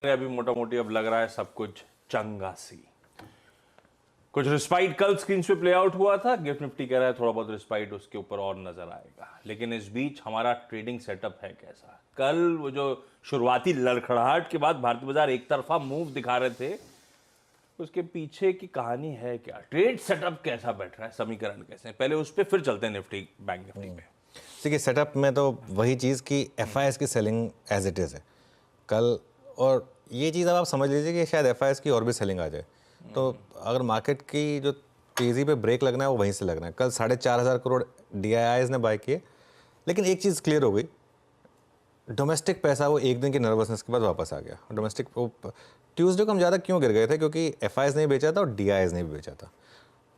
अभी मोटा मोटी अब लग रहा है सब कुछ चंगा सी। कुछ रिस्पाइट कल स्क्रीन पे प्ले आउट हुआ था, गिफ्ट निफ्टी कह रहा है थोड़ा बहुत रिस्पाइट उसके ऊपर और नजर आएगा, लेकिन इस बीच हमारा ट्रेडिंग सेटअप है कैसा। कल वो जो शुरुआती लड़खड़ाहट के बाद भारतीय बाजार एक तरफा मूव दिखा रहे थे, उसके पीछे की कहानी है क्या, ट्रेड सेटअप कैसा बैठ रहा है, समीकरण कैसे, पहले उस पर फिर चलते हैं निफ्टी बैंक निफ्टी पे। देखिए सेटअप में तो वही चीज़ कि एफआईएस की सेलिंग एज इट इज़ है कल, और ये चीज़ अब आप समझ लीजिए कि शायद एफआईएस की और भी सेलिंग आ जाए। तो अगर मार्केट की जो तेज़ी पे ब्रेक लगना है वो वहीं से लगना है। कल 4,500 करोड़ डीआईआईज ने बाय किए, लेकिन एक चीज़ क्लियर हो गई, डोमेस्टिक पैसा वो एक दिन की नर्वसनेस के बाद वापस आ गया। डोमेस्टिक ट्यूसडे को हम ज़्यादा क्यों गिर गए थे, क्योंकि एफआईएस ने बेचा था और डीआईआईज ने भी बेचा था।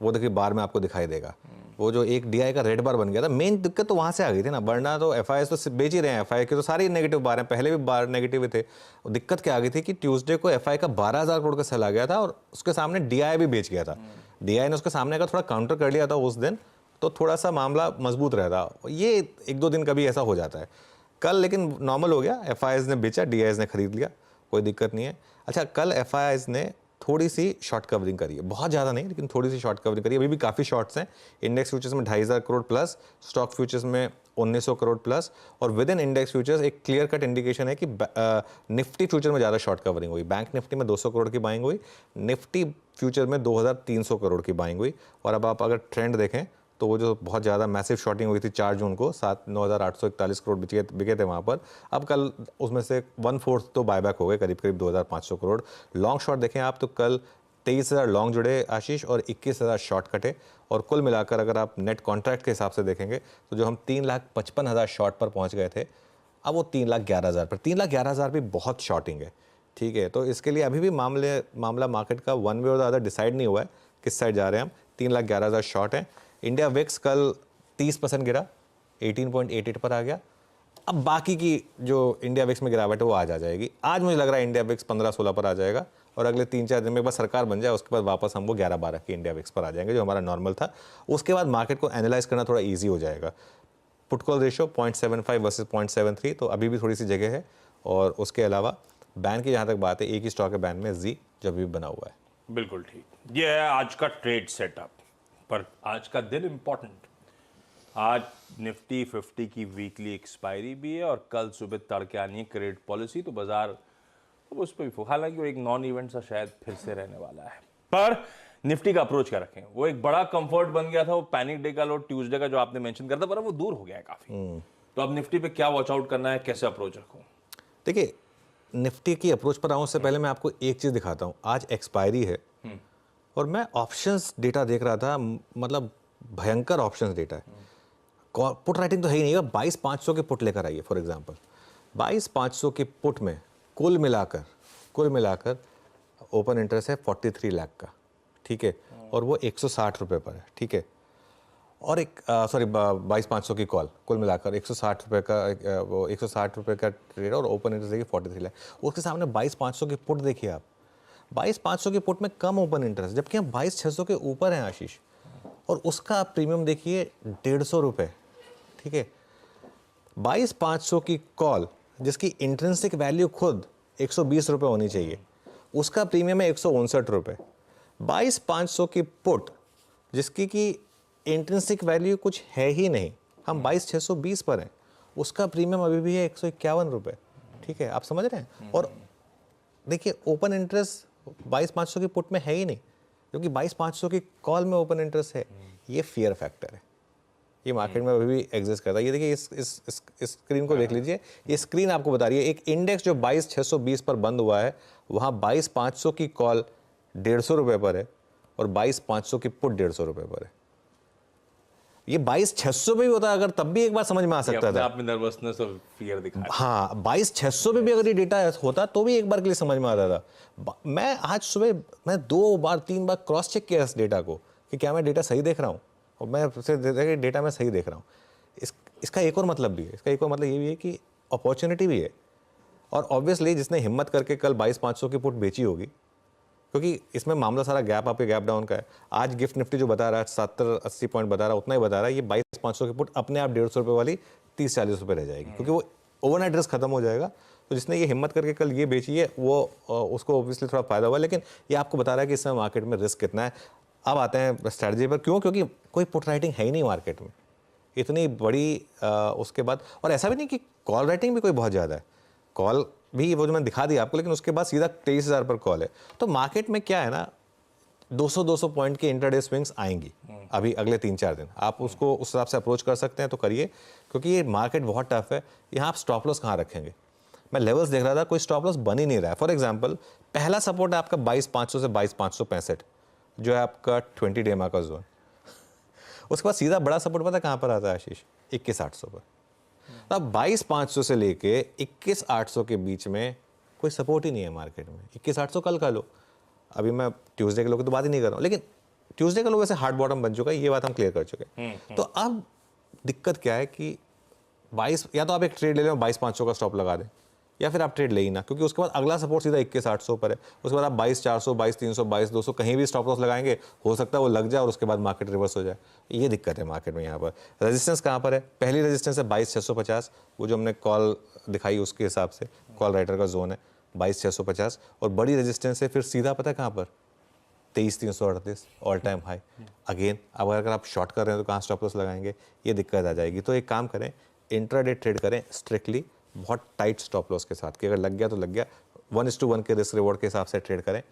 वो देखिए बार में आपको दिखाई देगा, वो जो एक डीआई का रेड बार बन गया था, मेन दिक्कत तो वहाँ से आ गई थी ना, वरना तो एफआईएस तो बेच ही रहे हैं। एफआई के तो सारे नेगेटिव बार हैं, पहले भी बार नेगेटिव थे। दिक्कत क्या आ गई थी कि ट्यूसडे को एफआई का 12,000 करोड़ का सेल आ गया था और उसके सामने डीआई भी बेच गया था। डीआई ने उसके सामने का थोड़ा काउंटर कर लिया था उस दिन, तो थोड़ा सा मामला मजबूत रहता। ये एक दो दिन कभी ऐसा हो जाता है। कल लेकिन नॉर्मल हो गया, एफआईएस ने बेचा, डीआईएस ने खरीद लिया, कोई दिक्कत नहीं है। अच्छा, कल एफआईएस ने थोड़ी सी शॉर्ट कवरिंग करी है, बहुत ज़्यादा नहीं लेकिन थोड़ी सी शॉर्ट कवरिंग करी है। अभी भी काफ़ी शॉर्ट्स हैं। इंडेक्स फ्यूचर्स में 2,500 करोड़ प्लस, स्टॉक फ्यूचर्स में 1,900 करोड़ प्लस, और विद इन इंडेक्स फ्यूचर्स एक क्लियर कट इंडिकेशन है कि निफ्टी फ्यूचर में ज़्यादा शॉर्ट कवरिंग हुई। बैंक निफ्टी में 200 करोड़ की बाइंग हुई, निफ्टी फ्यूचर में 2,300 करोड़ की बाइंग हुई। और अब आप अगर ट्रेंड देखें तो वो जो बहुत ज़्यादा मैसिव शॉर्टिंग हुई थी 4 जून को, 9,841 करोड़ बिके थे वहाँ पर। अब कल उसमें से 1/4 तो बायबैक हो गए, करीब करीब 2,500 करोड़। लॉन्ग शॉर्ट देखें आप तो कल 23,000 लॉन्ग जुड़े आशीष और 21,000 शॉर्ट कटे, और कुल मिलाकर अगर आप नेट कॉन्ट्रैक्ट के हिसाब से देखेंगे तो जो हम 3,55,000 शॉर्ट पर पहुँच गए थे, अब वो 3,11,000 पर। 3,11,000 भी बहुत शॉर्टिंग है, ठीक है। तो इसके लिए अभी भी मामला मार्केट का वन वे और द अदर डिसाइड नहीं हुआ है किस साइड जा रहे हैं हम। 3,11,000 शॉर्ट हैं। इंडिया विक्स कल 30% गिरा, 18.88 पर आ गया। अब बाकी की जो इंडिया विक्स में गिरावट है वो आज आ जाएगी। आज मुझे लग रहा है इंडिया विक्स 15-16 पर आ जाएगा, और अगले 3-4 दिन में बस सरकार बन जाए उसके बाद वापस हम वो 11-12 की इंडिया विक्स पर आ जाएंगे, जो हमारा नॉर्मल था। उसके बाद मार्केट को एनालाइज करना थोड़ा ईजी हो जाएगा। पुट कॉल रेशो 0.75 वर्सेज 0.73, तो अभी भी थोड़ी सी जगह है। और उसके अलावा बैन की जहाँ तक बात है, एक ही स्टॉक है बैन में, जी, जो अभी बना हुआ है। बिल्कुल ठीक, ये है आज का ट्रेड सेटअप। पर आज का दिन इंपॉर्टेंट, आज निफ्टी 50 की वीकली एक्सपायरी भी है और कल सुबह तड़के आनी है क्रेडिट पॉलिसी, तो बाजार उस पर भी, हालांकि वो एक नॉन इवेंट सा शायद फिर से रहने वाला है। पर निफ्टी का अप्रोच क्या रखें, वो एक बड़ा कंफर्ट बन गया था, वो पैनिक डे का लो ट्यूसडे का जो आपने मेंशन करता, पर वो दूर हो गया है काफी। तो अब निफ्टी पे क्या वॉच आउट करना है, कैसे अप्रोच रखूं? देखिए, निफ्टी की अप्रोच पर आऊँ उससे पहले मैं आपको एक चीज़ दिखाता हूँ। आज एक्सपायरी है और मैं ऑप्शंस डेटा देख रहा था, मतलब भयंकर ऑप्शंस डेटा है। पुट राइटिंग तो है ही नहीं। 22,500 के पुट लेकर आइए फॉर एग्जांपल, 22,500 के पुट में कुल मिलाकर ओपन इंटरेस्ट है 43 लाख का, ठीक है, और वो 160 रुपये पर है, ठीक है। और एक 22,500 की कॉल, कुल मिलाकर 160 रुपये का, वो 160 रुपये का ट्रेड, और ओपन इंटरेस्ट देखिए 43 लाख। उसके सामने 22,500 की पुट देखिए आप, 22,500 के पुट में कम ओपन इंटरेस्ट, जबकि हम 22,600 के ऊपर हैं आशीष, और उसका प्रीमियम देखिए 150 रुपये, ठीक है। 22,500 की कॉल जिसकी इंट्रिंसिक वैल्यू खुद 120 रुपये होनी चाहिए, उसका प्रीमियम है 159 रुपये। 22,500 की पुट जिसकी की इंट्रिंसिक वैल्यू कुछ है ही नहीं, हम 22,620 पर हैं, उसका प्रीमियम अभी भी है 151 रुपये, ठीक है। आप समझ रहे हैं। और देखिए ओपन इंटरेस्ट 22,500 की पुट में है ही नहीं, क्योंकि 22,500 की कॉल में ओपन इंटरेस्ट है। ये फियर फैक्टर है, ये मार्केट में अभी भी एग्जिस्ट करता है। ये देखिए इस स्क्रीन को देख लीजिए, ये स्क्रीन आपको बता रही है एक इंडेक्स जो 22,620 पर बंद हुआ है, वहाँ 22,500 की कॉल 150 रुपये पर है और 22,500 की पुट 150 रुपये पर है। ये 22,600 पे भी होता अगर, तब भी एक बार समझ में आ सकता था। आप में नर्वसनेस और फियर दिखा, हाँ, 22,600 पे भी अगर ये डेटा होता तो भी एक बार के लिए समझ में आता था। मैं आज सुबह 2-3 बार क्रॉस चेक किया इस डेटा को कि क्या मैं डेटा सही देख रहा हूँ, और मैं डेटा मैं सही देख रहा हूँ। इसका एक और मतलब भी है, इसका एक और मतलब ये भी है कि अपॉर्चुनिटी भी है। और ऑब्वियसली जिसने हिम्मत करके कल 22,500 की पुट बेची होगी, क्योंकि इसमें मामला सारा गैप अप गैप डाउन का है। आज गिफ्ट निफ्टी जो बता रहा है 70-80 पॉइंट बता रहा है, उतना ही बता रहा है। ये 22,500 की पुट अपने आप 150 रुपये वाली 30-40 रुपये रह जाएगी, क्योंकि वो ओवरनाइट रिस्क खत्म हो जाएगा। तो जिसने ये हिम्मत करके कल ये बेची है वो उसको ऑब्वियसली थोड़ा फायदा हुआ, लेकिन ये आपको बता रहा है कि इस समय मार्केट में रिस्क कितना है। अब आते हैं स्ट्रैटेजी पर, क्यों? क्योंकि कोई पुट राइटिंग है ही नहीं मार्केट में इतनी बड़ी। उसके बाद और ऐसा भी नहीं कि कॉल राइटिंग भी कोई बहुत ज़्यादा है, कॉल भी वो जो मैंने दिखा दिया आपको, लेकिन उसके बाद सीधा 23,000 पर कॉल है। तो मार्केट में क्या है ना, 200 पॉइंट की इंटरडे स्विंग्स आएंगी अभी अगले 3-4 दिन। आप उसको उस हिसाब से अप्रोच कर सकते हैं तो करिए, क्योंकि ये मार्केट बहुत टफ है। यहाँ आप स्टॉप लॉस कहाँ रखेंगे? मैं लेवल्स देख रहा था, कोई स्टॉप लॉस बन ही नहीं रहा है। फॉर एग्जांपल पहला सपोर्ट है आपका 22,500 से 22,565 जो है आपका 20 डेमा का जोन। उसके बाद सीधा बड़ा सपोर्ट पता है कहाँ पर आता है आशीष? 21,800 पर। अब 22,500 से लेके 21,800 के बीच में कोई सपोर्ट ही नहीं है मार्केट में। 21,800 कल का लो, अभी मैं ट्यूसडे के लो की तो बात ही नहीं कर रहा हूँ, लेकिन ट्यूसडे का लो वैसे हार्ड बॉटम बन चुका है, ये बात हम क्लियर कर चुके हैं। तो अब दिक्कत क्या है कि 22, या तो आप एक ट्रेड ले लें 22,500 का स्टॉप लगा दें, या फिर आप ट्रेड ले ही ना, क्योंकि उसके बाद अगला सपोर्ट सीधा 21,800 पर है। उसके बाद आप 22,400, 22,300, 22,200 कहीं भी स्टॉप लॉस लगाएंगे, हो सकता है वो लग जाए और उसके बाद मार्केट रिवर्स हो जाए। ये दिक्कत है मार्केट में। यहाँ पर रेजिस्टेंस कहाँ पर है? पहली रेजिस्टेंस है 22,650, वो जो हमने कॉल दिखाई उसके हिसाब से कॉल राइटर का जोन है 22,650, और बड़ी रेजिस्टेंस है फिर सीधा पता है कहाँ पर? 23,338 ऑल टाइम हाई। अगेन अब अगर आप शॉर्ट कर रहे हैं तो कहाँ स्टॉप लॉस लगाएंगे? ये दिक्कत आ जाएगी। तो एक काम करें, इंट्राडे ट्रेड करें स्ट्रिक्टली, बहुत टाइट स्टॉप लॉस के साथ, कि अगर लग गया तो लग गया, 1:1 के रिस्क रिवॉर्ड के हिसाब से ट्रेड करें।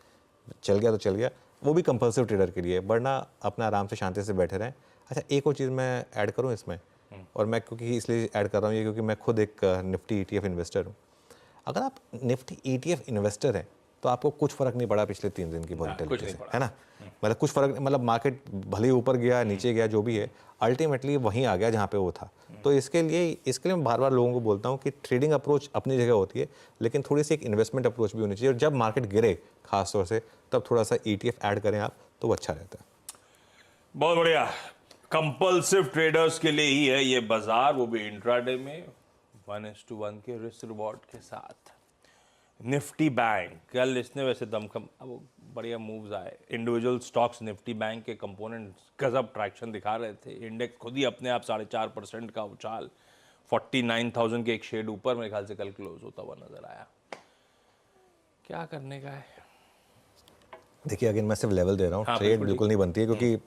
चल गया तो चल गया, वो भी कंपल्सिव ट्रेडर के लिए, वरना अपना आराम से शांति से बैठे रहें। अच्छा, एक और चीज़ मैं ऐड करूँ इसमें, और मैं क्योंकि इसलिए ऐड कर रहा हूँ ये क्योंकि मैं खुद एक निफ्टी ETF इन्वेस्टर हूँ। अगर आप निफ्टी ETF इन्वेस्टर हैं तो आपको कुछ फर्क नहीं पड़ा पिछले 3 दिन की वॉलेटिलिटी से, है ना? मतलब कुछ फर्क, मतलब मार्केट भले ही ऊपर गया नीचे गया जो भी है, अल्टीमेटली वहीं आ गया जहाँ पे वो था। तो इसके लिए मैं बार बार लोगों को बोलता हूँ कि ट्रेडिंग अप्रोच अपनी जगह होती है, लेकिन थोड़ी सी एक इन्वेस्टमेंट अप्रोच भी होनी चाहिए, और जब मार्केट गिरे खास तौर से तब थोड़ा सा ETF ऐड करें आप, तो वो अच्छा रहता है। बहुत बढ़िया। कंपल्सिव ट्रेडर्स के लिए ही है ये बाजार, वो भी इंट्राडे में 1:1 के रिस्क रिवॉर्ड के साथ। निफ्टी बैंक कल इसने वैसे दमखम, अब बढ़िया मूव्स आए। इंडिविजुअल स्टॉक्स निफ्टी बैंक के कंपोनेंट्स गजब ट्रैक्शन दिखा रहे थे। इंडेक्स खुद ही अपने आप 4.5% का उछाल, 49,000 के एक शेड ऊपर मेरे ख्याल से कल क्लोज होता हुआ नजर आया। क्या करने का है? देखिए अगेन मैं सिर्फ लेवल दे रहा हूँ, हाँ, ट्रेड बिल्कुल नहीं बनती है, क्योंकि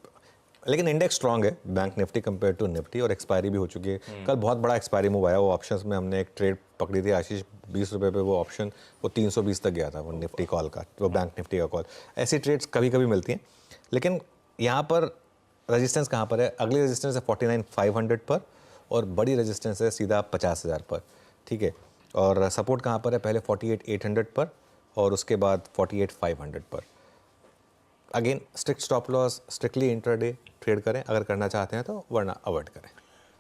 लेकिन इंडेक्स स्ट्रांग है bank Nifty compare to Nifty, और एक्सपायरी भी हो चुकी है। कल बहुत बड़ा एक्सपायरी मूव आया, वो ऑप्शंस में हमने एक ट्रेड पकड़ी थी आशीष, 20 रुपये पे वो ऑप्शन, वो 320 तक गया था वो निफ्टी कॉल का, वो बैंक निफ्टी का कॉल। ऐसी ट्रेड्स कभी कभी मिलती हैं, लेकिन यहाँ पर रेजिस्टेंस कहाँ पर है? अगली रेजिस्टेंस है 49,500 पर, और बड़ी रेजिस्टेंस है सीधा 50,000 पर, ठीक है। और सपोर्ट कहाँ पर है? पहले 48,800 पर, और उसके बाद 48,500 पर। Again strict stop loss, strictly intraday trade करें अगर करना चाहते हैं तो, वरना अवॉइड करें।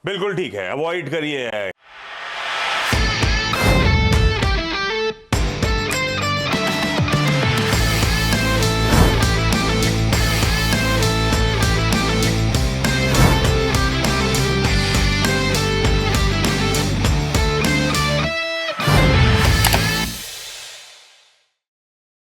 बिल्कुल ठीक है, अवॉइड करिए।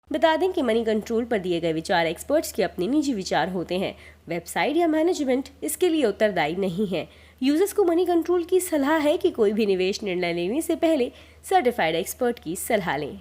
बता दें कि मनी कंट्रोल पर दिए गए विचार एक्सपर्ट्स के अपने निजी विचार होते हैं। वेबसाइट या मैनेजमेंट इसके लिए उत्तरदायी नहीं है। यूजर्स को मनी कंट्रोल की सलाह है कि कोई भी निवेश निर्णय लेने से पहले सर्टिफाइड एक्सपर्ट की सलाह लें।